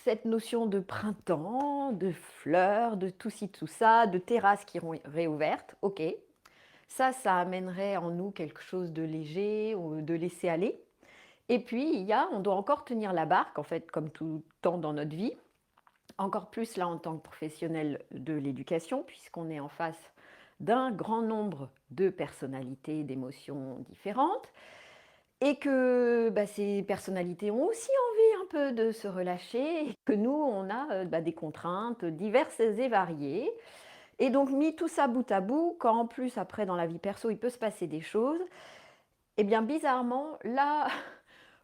cette notion de printemps, de fleurs, de tout ci, tout ça, de terrasses qui seront réouvertes, ok. Ça amènerait en nous quelque chose de léger ou de laisser aller. Et puis, on doit encore tenir la barque, en fait, comme tout temps dans notre vie, encore plus là en tant que professionnel de l'éducation, puisqu'on est en face d'un grand nombre de personnalités, d'émotions différentes, et que ces personnalités ont aussi envie un peu de se relâcher, et que nous, on a des contraintes diverses et variées. Et donc, mis tout ça bout à bout, quand en plus, après, dans la vie perso, il peut se passer des choses, eh bien, bizarrement, là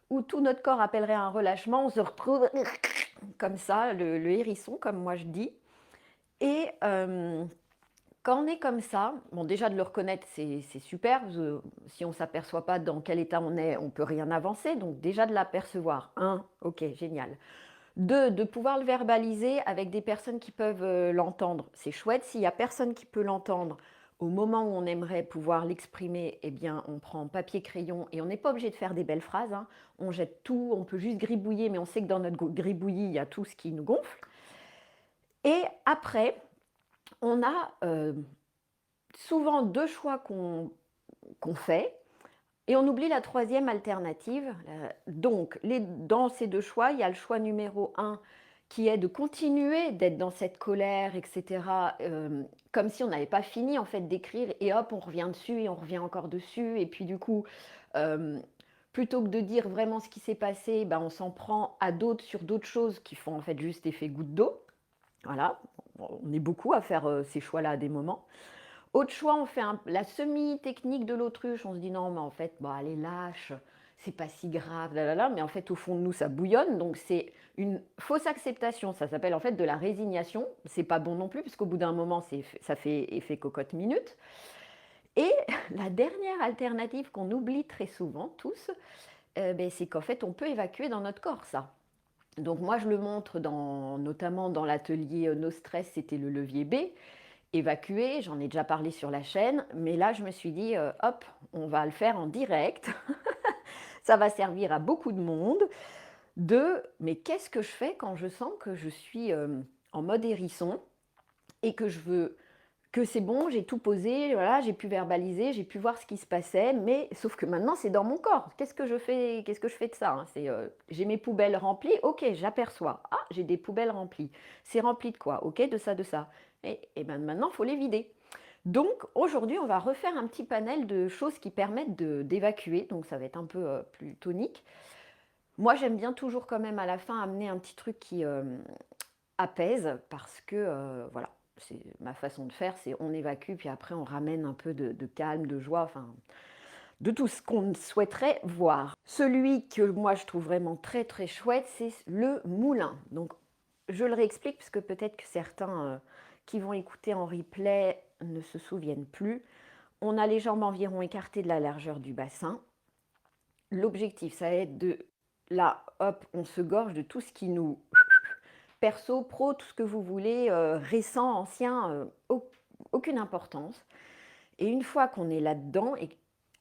où tout notre corps appellerait un relâchement, on se retrouve comme ça, le hérisson, comme moi je dis. Et quand on est comme ça, bon, déjà de le reconnaître, c'est super. Si on ne s'aperçoit pas dans quel état on est, on ne peut rien avancer. Donc déjà de l'apercevoir. Un, ok, génial. Deux, de pouvoir le verbaliser avec des personnes qui peuvent l'entendre. C'est chouette. S'il n'y a personne qui peut l'entendre, au moment où on aimerait pouvoir l'exprimer, eh bien, on prend papier, crayon et on n'est pas obligé de faire des belles phrases, hein. On jette tout, on peut juste gribouiller, mais on sait que dans notre gribouillis, il y a tout ce qui nous gonfle. Et après, on a souvent deux choix qu'on fait. Et on oublie la troisième alternative. Donc, dans ces deux choix, il y a le choix numéro un qui est de continuer d'être dans cette colère, etc., comme si on n'avait pas fini en fait d'écrire, et hop, on revient dessus et on revient encore dessus, et puis du coup, euh, plutôt que de dire vraiment ce qui s'est passé, on s'en prend à d'autres sur d'autres choses qui font en fait juste effet goutte d'eau. Voilà, on est beaucoup à faire ces choix-là à des moments. Autre choix, on fait la semi-technique de l'autruche. On se dit non, mais en fait, allez, lâche, c'est pas si grave, là, là, là. Mais en fait, au fond de nous, ça bouillonne. Donc, c'est une fausse acceptation. Ça s'appelle en fait de la résignation. C'est pas bon non plus, parce qu'au bout d'un moment, ça fait effet cocotte minute. Et la dernière alternative qu'on oublie très souvent, tous, c'est qu'en fait, on peut évacuer dans notre corps ça. Donc, moi, je le montre notamment dans l'atelier No Stress, c'était le levier B. Évacuer, j'en ai déjà parlé sur la chaîne, mais là je me suis dit, hop, on va le faire en direct, ça va servir à beaucoup de monde, mais qu'est-ce que je fais quand je sens que je suis en mode hérisson et que je veux, que c'est bon, j'ai tout posé, voilà, j'ai pu verbaliser, j'ai pu voir ce qui se passait, mais sauf que maintenant c'est dans mon corps. Qu'est-ce que je fais de ça, hein? J'ai mes poubelles remplies, ok, j'aperçois. Ah, j'ai des poubelles remplies. C'est rempli de quoi? Ok, de ça, de ça. Et maintenant, il faut les vider. Donc aujourd'hui, on va refaire un petit panel de choses qui permettent d'évacuer. Donc ça va être un peu plus tonique. Moi, j'aime bien toujours quand même à la fin amener un petit truc qui apaise parce que voilà, c'est ma façon de faire, c'est on évacue puis après on ramène un peu de calme, de joie, enfin de tout ce qu'on souhaiterait voir. Celui que moi je trouve vraiment très très chouette, c'est le moulin. Donc je le réexplique parce que peut-être que certains qui vont écouter en replay ne se souviennent plus. On a les jambes environ écartées de la largeur du bassin. L'objectif, ça va être de là, hop, on se gorge de tout ce qui nous perso, pro, tout ce que vous voulez, récent, ancien, aucune importance. Et une fois qu'on est là-dedans, et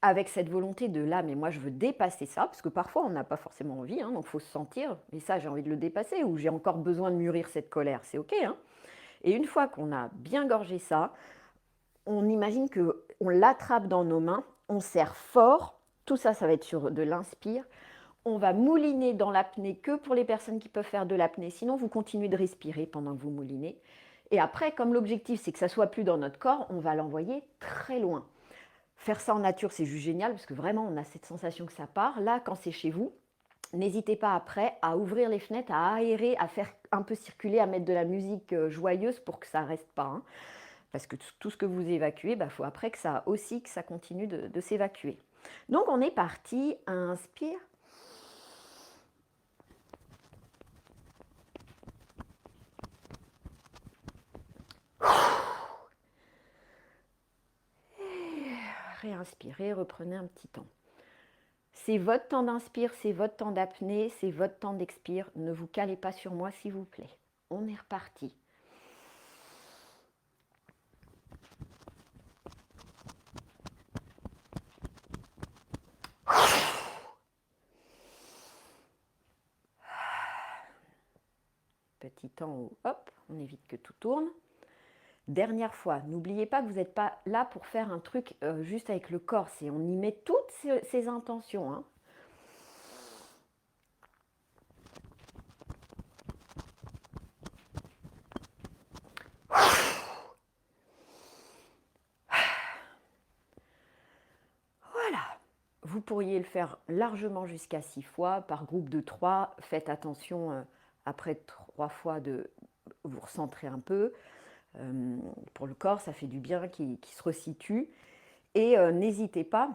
avec cette volonté de là, mais moi je veux dépasser ça, parce que parfois on n'a pas forcément envie, hein, donc il faut se sentir, et ça j'ai envie de le dépasser, ou j'ai encore besoin de mûrir cette colère, c'est ok, hein. Et une fois qu'on a bien gorgé ça, on imagine qu'on l'attrape dans nos mains, on serre fort, tout ça, ça va être sur de l'inspire, on va mouliner dans l'apnée que pour les personnes qui peuvent faire de l'apnée. Sinon, vous continuez de respirer pendant que vous moulinez. Et après, comme l'objectif, c'est que ça soit plus dans notre corps, on va l'envoyer très loin. Faire ça en nature, c'est juste génial parce que vraiment, on a cette sensation que ça part. Là, quand c'est chez vous, n'hésitez pas après à ouvrir les fenêtres, à aérer, à faire un peu circuler, à mettre de la musique joyeuse pour que ça ne reste pas, hein. Parce que tout ce que vous évacuez, il faut après que ça aussi que ça continue de s'évacuer. Donc on est parti. Inspire. Réinspirez, reprenez un petit temps. C'est votre temps d'inspire, c'est votre temps d'apnée, c'est votre temps d'expire. Ne vous calez pas sur moi, s'il vous plaît. On est reparti. petit temps où, hop, on évite que tout tourne. Dernière fois, n'oubliez pas que vous n'êtes pas là pour faire un truc juste avec le corps, on y met toutes ces intentions, hein. Voilà, vous pourriez le faire largement jusqu'à 6 fois, par groupe de 3. Faites attention, après 3 fois, de vous recentrer un peu. Pour le corps, ça fait du bien qu'il se resitue. Et n'hésitez pas,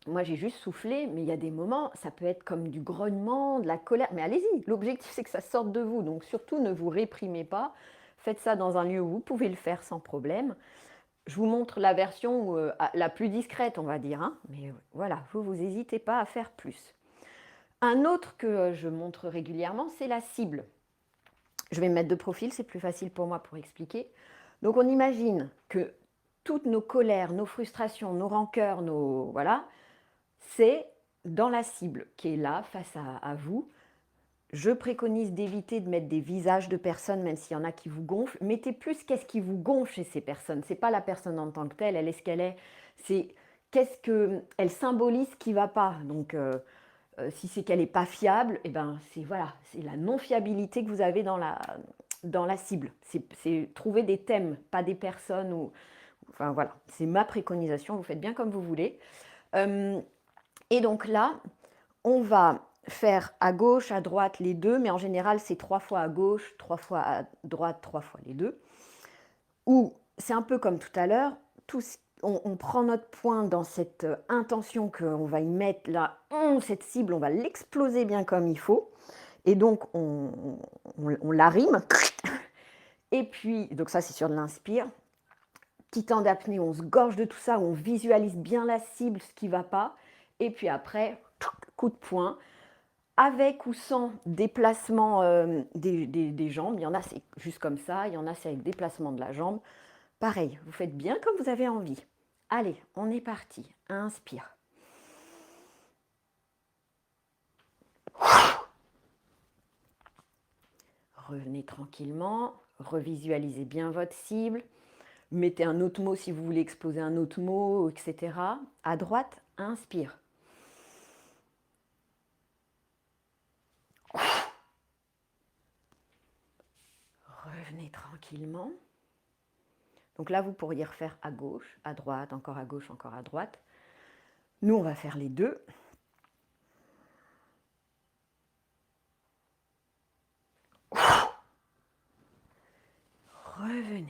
moi j'ai juste soufflé, mais il y a des moments, ça peut être comme du grognement, de la colère, mais allez-y, l'objectif c'est que ça sorte de vous, donc surtout ne vous réprimez pas, faites ça dans un lieu où vous pouvez le faire sans problème. Je vous montre la version la plus discrète, on va dire, hein, mais voilà, vous n'hésitez pas à faire plus. Un autre que je montre régulièrement, c'est la cible. Je vais me mettre de profil, c'est plus facile pour moi pour expliquer. Donc on imagine que toutes nos colères, nos frustrations, nos rancœurs, voilà, c'est dans la cible qui est là, face à vous. Je préconise d'éviter de mettre des visages de personnes, même s'il y en a qui vous gonflent. Mettez plus qu'est-ce qui vous gonfle chez ces personnes. Ce n'est pas la personne en tant que telle, elle est ce qu'elle est. C'est qu'est-ce qu'elle symbolise qui ne va pas. Donc, si c'est qu'elle n'est pas fiable, eh ben, c'est la non-fiabilité que vous avez dans la cible. C'est trouver des thèmes, pas des personnes. Enfin voilà, c'est ma préconisation, vous faites bien comme vous voulez. Et donc là, on va faire à gauche, à droite les deux, mais en général c'est 3 fois à gauche, 3 fois à droite, 3 fois les deux. Ou c'est un peu comme tout à l'heure, on prend notre point dans cette intention qu'on va y mettre là, cette cible, on va l'exploser bien comme il faut. Et donc on la rime. Et puis, donc ça c'est sur de l'inspire. Petit temps d'apnée, on se gorge de tout ça, on visualise bien la cible, ce qui ne va pas. Et puis après, coup de poing. Avec ou sans déplacement des jambes, il y en a c'est juste comme ça, il y en a c'est avec déplacement de la jambe. Pareil, vous faites bien comme vous avez envie. Allez, on est parti. Inspire. Revenez tranquillement, revisualisez bien votre cible. Mettez un autre mot si vous voulez exposer un autre mot, etc. À droite, inspire. Revenez tranquillement. Donc là, vous pourriez refaire à gauche, à droite, encore à gauche, encore à droite. Nous, on va faire les deux. Revenez.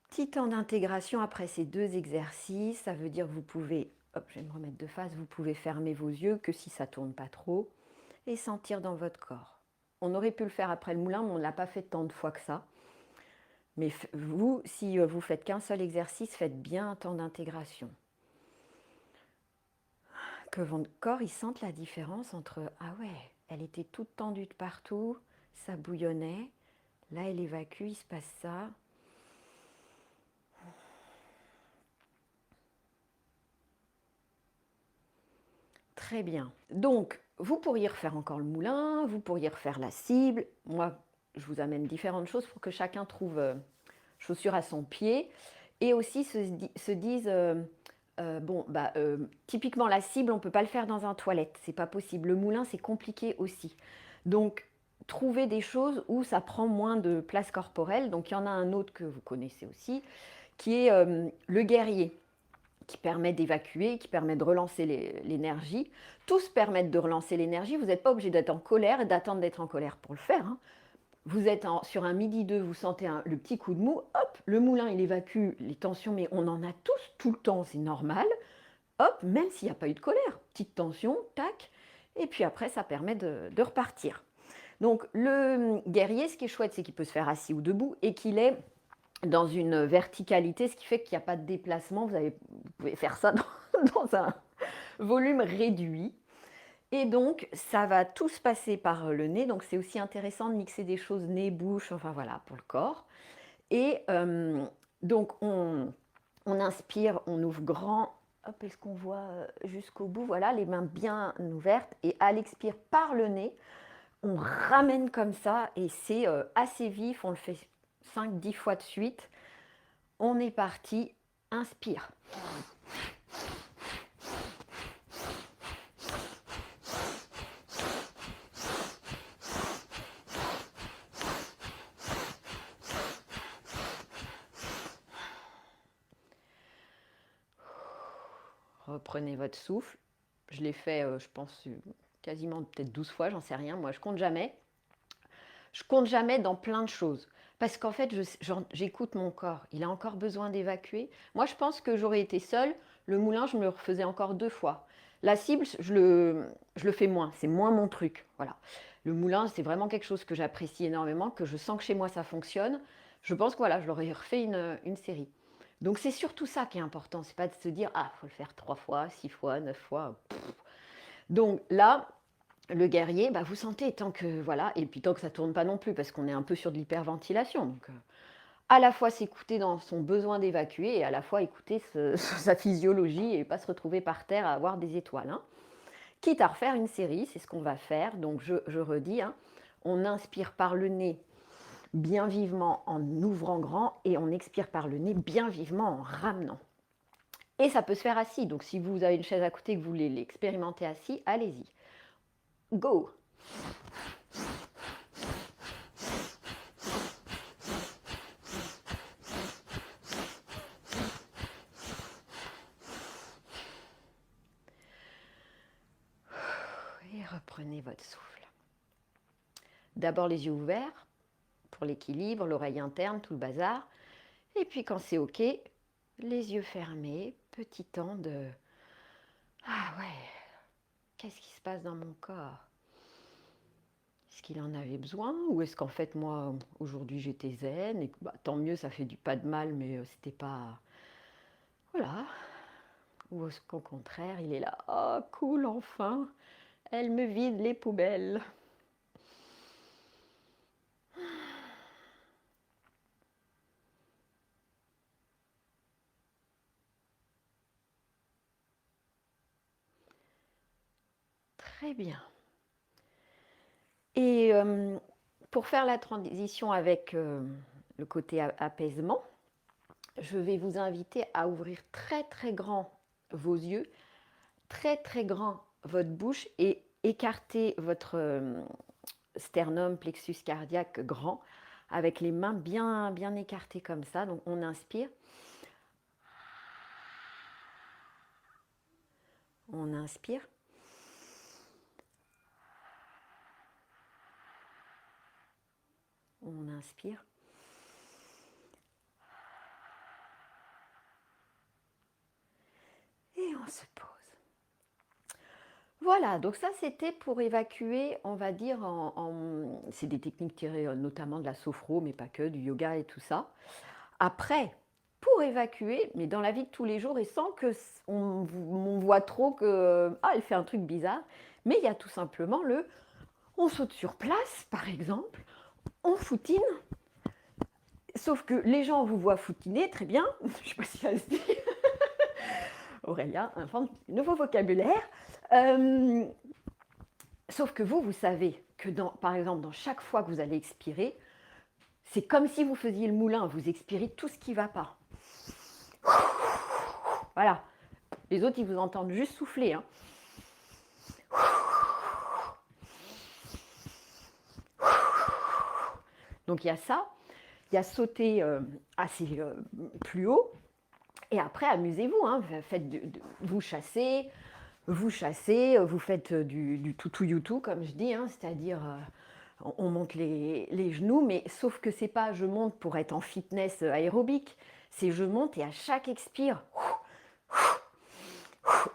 Petit temps d'intégration après ces deux exercices. Ça veut dire que vous pouvez, hop, je vais me remettre de face, vous pouvez fermer vos yeux, que si ça ne tourne pas trop, et sentir dans votre corps. On aurait pu le faire après le moulin, mais on ne l'a pas fait tant de fois que ça. Mais vous, si vous faites qu'un seul exercice, faites bien un temps d'intégration. Que votre corps, il sente la différence entre « Ah ouais, elle était toute tendue de partout, ça bouillonnait, là elle évacue, il se passe ça. » Très bien. Donc, vous pourriez refaire encore le moulin, vous pourriez refaire la cible. Moi, je vous amène différentes choses pour que chacun trouve chaussure à son pied. Et aussi se disent, typiquement la cible, on ne peut pas le faire dans un toilette. C'est pas possible. Le moulin, c'est compliqué aussi. Donc, trouvez des choses où ça prend moins de place corporelle. Donc, il y en a un autre que vous connaissez aussi, qui est le guerrier, qui permet d'évacuer, qui permet de relancer l'énergie. Tous permettent de relancer l'énergie. Vous n'êtes pas obligé d'être en colère et d'attendre d'être en colère pour le faire, hein. Vous êtes sur un midi 2, vous sentez le petit coup de mou, hop, le moulin il évacue les tensions, mais on en a tous tout le temps, c'est normal. Hop, même s'il n'y a pas eu de colère, petite tension, tac, et puis après ça permet de repartir. Donc le guerrier, ce qui est chouette, c'est qu'il peut se faire assis ou debout et qu'il est dans une verticalité, ce qui fait qu'il n'y a pas de déplacement. Vous pouvez faire ça dans un volume réduit. Et donc, ça va tout se passer par le nez. Donc, c'est aussi intéressant de mixer des choses nez, bouche, enfin voilà, pour le corps. Et donc, on inspire, on ouvre grand. Hop, est-ce qu'on voit jusqu'au bout? Voilà, les mains bien ouvertes. Et à l'expire par le nez, On ramène comme ça et c'est assez vif, on le fait 5-10 fois de suite. On est parti, inspire. Reprenez votre souffle. Je l'ai fait, je pense, quasiment peut-être 12 fois, j'en sais rien. Moi, je compte jamais. Je compte jamais dans plein de choses. Parce qu'en fait, j'écoute mon corps. Il a encore besoin d'évacuer. Moi, je pense que j'aurais été seule. Le moulin, je me le refaisais encore 2 fois. La cible, je le fais moins. C'est moins mon truc. Voilà. Le moulin, c'est vraiment quelque chose que j'apprécie énormément, que je sens que chez moi, ça fonctionne. Je pense que voilà, je l'aurais refait une série. Donc, c'est surtout ça qui est important. C'est pas de se dire, ah, il faut le faire 3 fois, 6 fois, 9 fois. Donc là, le guerrier, bah, vous sentez tant que voilà, et puis tant que ça tourne pas non plus, parce qu'on est un peu sur de l'hyperventilation. Donc, à la fois s'écouter dans son besoin d'évacuer, et à la fois écouter sa physiologie et pas se retrouver par terre à avoir des étoiles. Hein. Quitte à refaire une série, c'est ce qu'on va faire. Donc je redis, hein, on inspire par le nez bien vivement en ouvrant grand et on expire par le nez bien vivement en ramenant. Et ça peut se faire assis. Donc si vous avez une chaise à côté et que vous voulez l'expérimenter assis, allez-y. Go! Et reprenez votre souffle. D'abord les yeux ouverts pour l'équilibre, l'oreille interne, tout le bazar. Et puis quand c'est OK, les yeux fermés, petit temps de ah ouais, qu'est-ce qui se passe dans mon corps? Est-ce qu'il en avait besoin ou est-ce qu'en fait moi aujourd'hui j'étais zen et que, bah, tant mieux, ça fait du pas de mal, mais c'était pas voilà. Ou est-ce qu'au contraire il est là, oh cool enfin, elle me vide les poubelles. Très bien. Et pour faire la transition avec le côté apaisement, je vais vous inviter à ouvrir très très grand vos yeux, très très grand votre bouche et écarter votre sternum, plexus cardiaque grand, avec les mains bien, bien écartées comme ça. Donc on inspire. On inspire. On inspire. Et on se pose. Voilà, donc ça c'était pour évacuer, on va dire, c'est des techniques tirées notamment de la sophro, mais pas que, du yoga et tout ça. Après, pour évacuer, mais dans la vie de tous les jours et sans que on voit trop que ah elle fait un truc bizarre, mais il y a tout simplement on saute sur place, par exemple, on foutine. Sauf que les gens vous voient foutiner, très bien, je ne sais pas si ça se dit. Aurélia invente un nouveau vocabulaire. Sauf que vous savez que, par exemple, dans chaque fois que vous allez expirer, c'est comme si vous faisiez le moulin, vous expirez tout ce qui ne va pas. Voilà. Les autres, ils vous entendent juste souffler. Hein. Donc il y a ça, il y a sauter assez plus haut, et après amusez-vous, hein, vous chassez, vous faites du toutou youtou comme je dis, hein, c'est-à-dire on monte les genoux, mais sauf que c'est pas je monte pour être en fitness aérobique, c'est je monte et à chaque expire,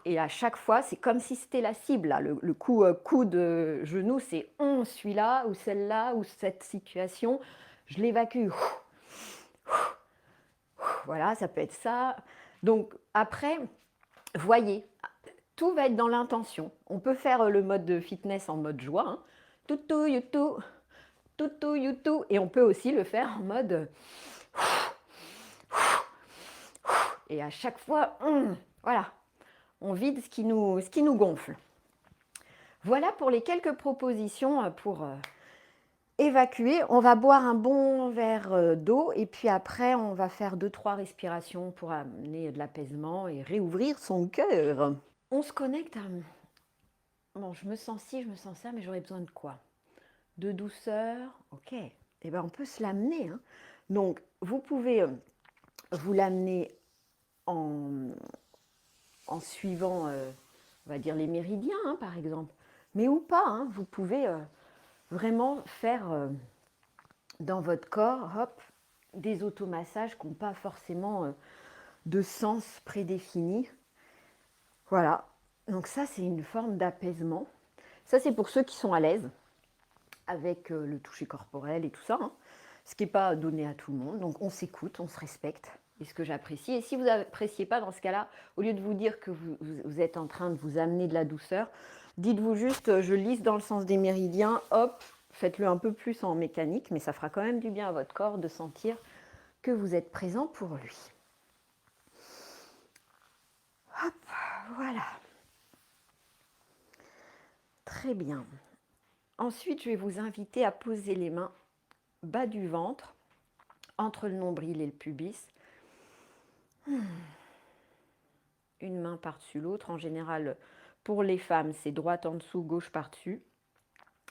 et à chaque fois c'est comme si c'était la cible, là, le coup de genou, c'est celui-là ou celle-là ou cette situation, je l'évacue. Voilà, ça peut être ça. Donc après, voyez, tout va être dans l'intention. On peut faire le mode de fitness en mode joie, hein. Toutou, youtou, toutou, youtou. Et on peut aussi le faire en mode... Et à chaque fois, voilà, on vide ce qui nous gonfle. Voilà pour les quelques propositions pour évacuer. On va boire un bon verre d'eau et puis après, on va faire 2-3 respirations pour amener de l'apaisement et réouvrir son cœur. On se connecte à... Bon, je me sens ci, je me sens ça, mais j'aurais besoin de quoi? De douceur, ok. Eh bien, on peut se l'amener, hein. Donc, vous pouvez vous l'amener en suivant, on va dire, les méridiens, hein, par exemple. Mais ou pas, hein, vous pouvez vraiment faire dans votre corps, hop, des automassages qui n'ont pas forcément de sens prédéfini. Voilà. Donc ça, c'est une forme d'apaisement. Ça, c'est pour ceux qui sont à l'aise avec le toucher corporel et tout ça, hein, ce qui n'est pas donné à tout le monde. Donc on s'écoute, on se respecte, et ce que j'apprécie. Et si vous n'appréciez pas, dans ce cas-là, au lieu de vous dire que vous êtes en train de vous amener de la douceur, dites-vous juste, je lisse dans le sens des méridiens, hop, faites-le un peu plus en mécanique, mais ça fera quand même du bien à votre corps de sentir que vous êtes présent pour lui. Hop, voilà. Très bien. Ensuite, je vais vous inviter à poser les mains bas du ventre, entre le nombril et le pubis. Une main par-dessus l'autre. En général, pour les femmes, c'est droite en dessous, gauche par-dessus.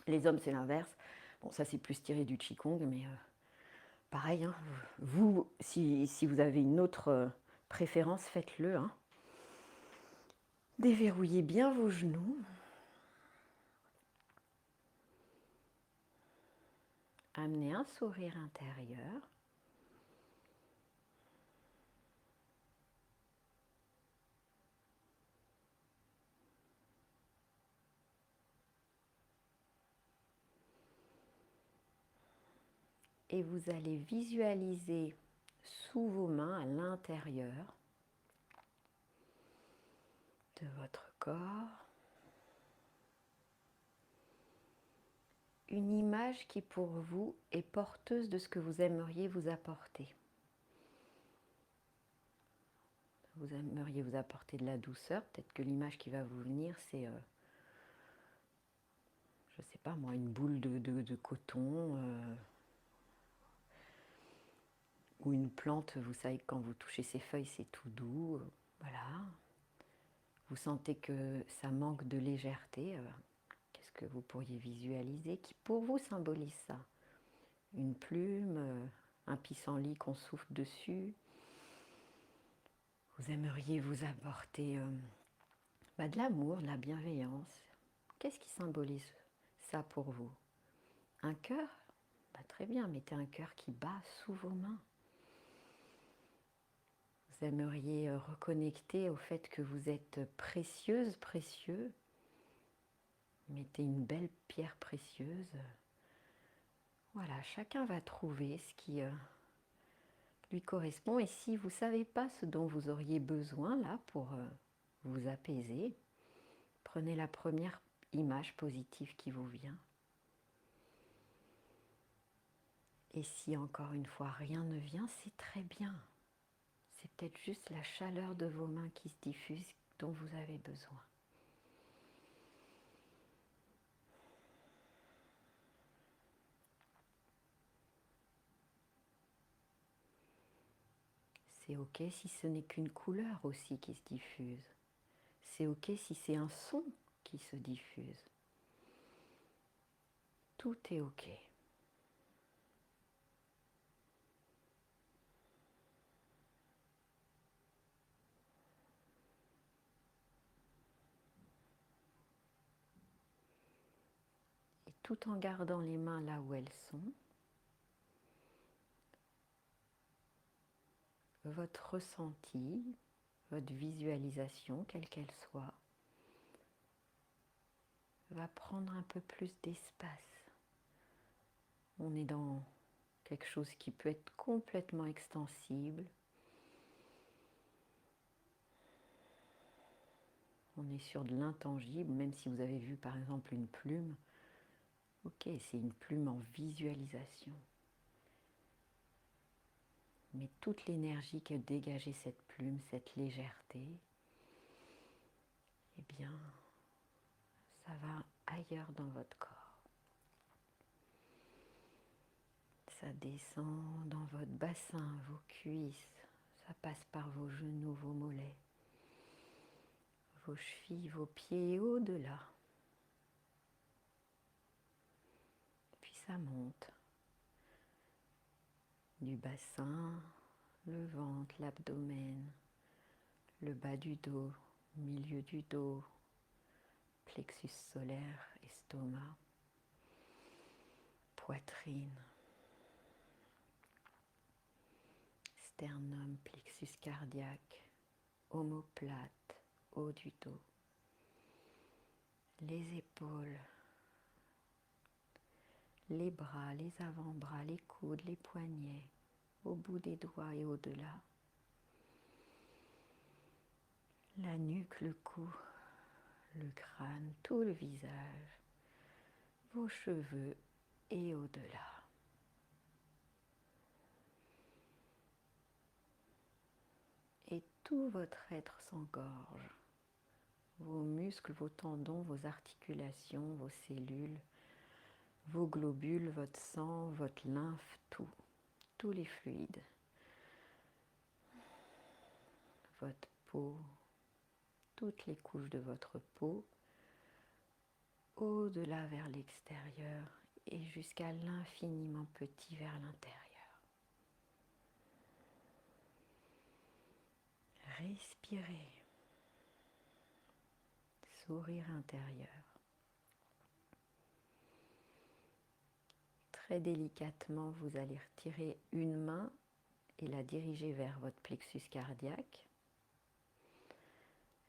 Les hommes, c'est l'inverse. Bon, ça, c'est plus tiré du Qigong, mais pareil, hein, vous, si vous avez une autre préférence, faites-le, hein. Déverrouillez bien vos genoux. Amenez un sourire intérieur. Et vous allez visualiser sous vos mains, à l'intérieur de votre corps, une image qui pour vous est porteuse de ce que vous aimeriez vous apporter. Vous aimeriez vous apporter de la douceur. Peut-être que l'image qui va vous venir, c'est, je ne sais pas moi, une boule de coton ou une plante. Vous savez que quand vous touchez ses feuilles, c'est tout doux. Voilà. Vous sentez que ça manque de légèreté. Qu'est-ce que vous pourriez visualiser qui pour vous symbolise ça? Une plume, un pissenlit qu'on souffle dessus. Vous aimeriez vous apporter de l'amour, de la bienveillance. Qu'est-ce qui symbolise ça pour vous? Un cœur? Très bien, mettez un cœur qui bat sous vos mains. Vous aimeriez reconnecter au fait que vous êtes précieuse, précieux. Mettez une belle pierre précieuse. Voilà, chacun va trouver ce qui lui correspond. Et si vous ne savez pas ce dont vous auriez besoin là pour vous apaiser, prenez la première image positive qui vous vient. Et si encore une fois rien ne vient, c'est très bien. C'est peut-être juste la chaleur de vos mains qui se diffuse dont vous avez besoin. C'est ok si ce n'est qu'une couleur aussi qui se diffuse. C'est ok si c'est un son qui se diffuse. Tout est ok. Et tout en gardant les mains là où elles sont, votre ressenti, votre visualisation, quelle qu'elle soit, va prendre un peu plus d'espace. On est dans quelque chose qui peut être complètement extensible. On est sur de l'intangible, même si vous avez vu par exemple une plume. Ok, c'est une plume en visualisation. Mais toute l'énergie que dégageait cette plume, cette légèreté, eh bien, ça va l'intérieur dans votre corps. Ça descend dans votre bassin, vos cuisses, ça passe par vos genoux, vos mollets, vos chevilles, vos pieds et au-delà. Puis ça monte du bassin, le ventre, l'abdomen, le bas du dos, milieu du dos, plexus solaire, estomac, poitrine, sternum, plexus cardiaque, omoplate, haut du dos, les épaules, les bras, les avant-bras, les coudes, les poignets, au bout des doigts et au-delà, la nuque, le cou, le crâne, tout le visage, vos cheveux et au-delà. Et tout votre être s'engorge. Vos muscles, vos tendons, vos articulations, vos cellules, vos globules, votre sang, votre lymphe, tout, tous les fluides. Votre peau, toutes les couches de votre peau, au-delà vers l'extérieur et jusqu'à l'infiniment petit vers l'intérieur. Respirez. Sourire intérieur. Très délicatement, vous allez retirer une main et la diriger vers votre plexus cardiaque.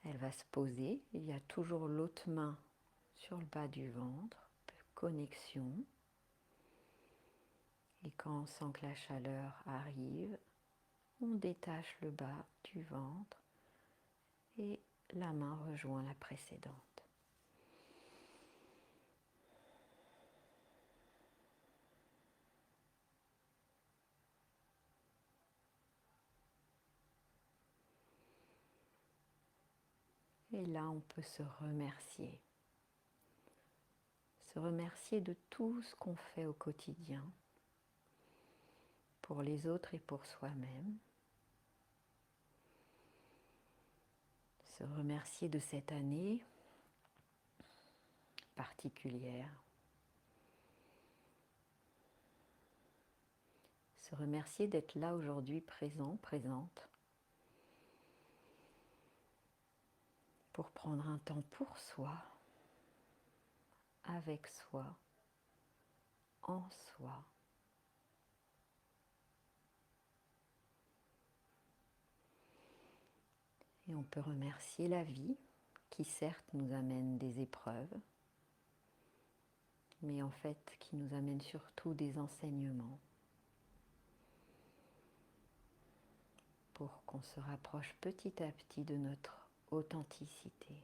Elle va se poser. Il y a toujours l'autre main sur le bas du ventre. Connexion. Et quand on sent que la chaleur arrive, on détache le bas du ventre et la main rejoint la précédente. Et là, on peut se remercier. Se remercier de tout ce qu'on fait au quotidien, pour les autres et pour soi-même. Se remercier de cette année particulière. Se remercier d'être là aujourd'hui, présent, présente, pour prendre un temps pour soi, avec soi, en soi. Et on peut remercier la vie, qui certes nous amène des épreuves, mais en fait qui nous amène surtout des enseignements pour qu'on se rapproche petit à petit de notre authenticité.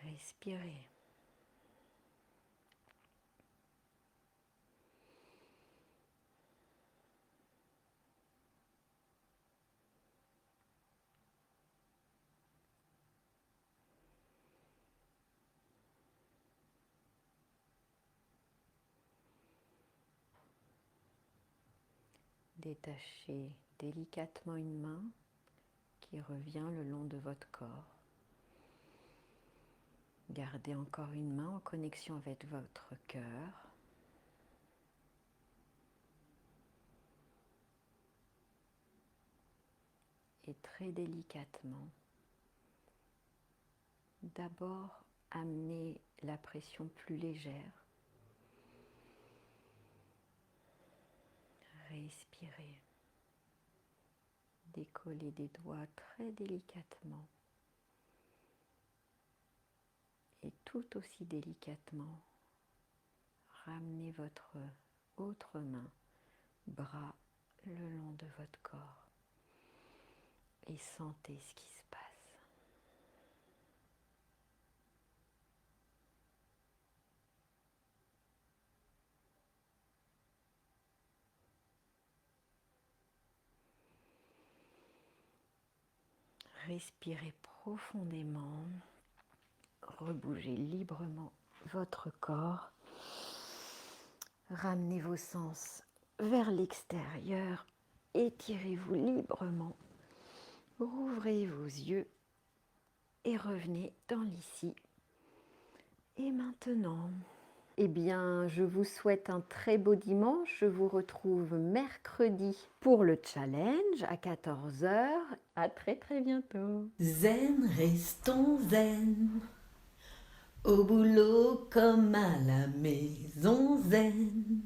Respirez. Détachez délicatement une main qui revient le long de votre corps. Gardez encore une main en connexion avec votre cœur. Et très délicatement, d'abord amenez la pression plus légère. Respirez. Décollez des doigts très délicatement. Et tout aussi délicatement, ramenez votre autre main, bras le long de votre corps. Et sentez ce qui se passe. Respirez profondément. Rebougez librement votre corps. Ramenez vos sens vers l'extérieur. Étirez-vous librement. Rouvrez vos yeux et revenez dans l'ici. Et maintenant, eh bien, je vous souhaite un très beau dimanche. Je vous retrouve mercredi pour le challenge à 14 h. À très très bientôt. Zen, restons zen. Au boulot comme à la maison zen.